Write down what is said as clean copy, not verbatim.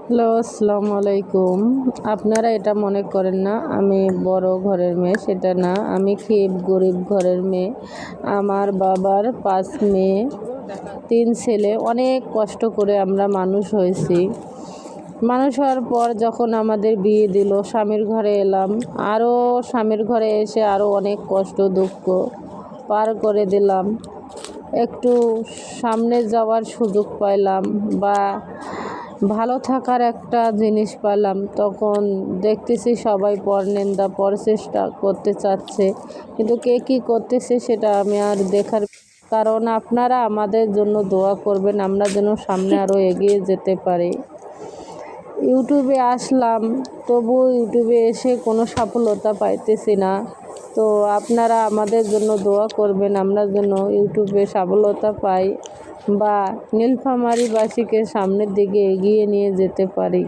Hello, আসসালামু আলাইকুম। আপনারা এটা মনে করেন না আমি বড় ঘরের মেয়ে, সেটা না। আমি খুব গরিব ঘরের মেয়ে। আমার বাবার 5 মেয়ে, 3 ছেলে। অনেক কষ্ট করে আমরা মানুষ হয়েছি। মানুষ হওয়ার পর যখন আমাদের বিয়ে দিল, স্বামীর ঘরে এলাম। স্বামীর ঘরে এসে আরও অনেক কষ্ট দুঃখ পার করে দিলাম। একটু সামনে যাওয়ার সুযোগ পাইলাম বা ভালো থাকার একটা জিনিস পেলাম, তখন দেখতেছি সবাই পরনিন্দা পরচেষ্টা করতে চাচ্ছে, কিন্তু কে কী করতেছে সেটা আমি আর দেখার। কারণ আপনারা আমাদের জন্য দোয়া করবেন, আমরা যেন সামনে আরও এগিয়ে যেতে পারি। ইউটিউবে আসলাম, তবু ইউটিউবে এসে কোনো সফলতা পাইতেছি না। তো আপনারা আমাদের জন্য দোয়া করবেন, আমরা যেন ইউটিউবে সফলতা পাই বা নীলফামারীবাসীকে সামনের দিকে এগিয়ে নিয়ে যেতে পারি।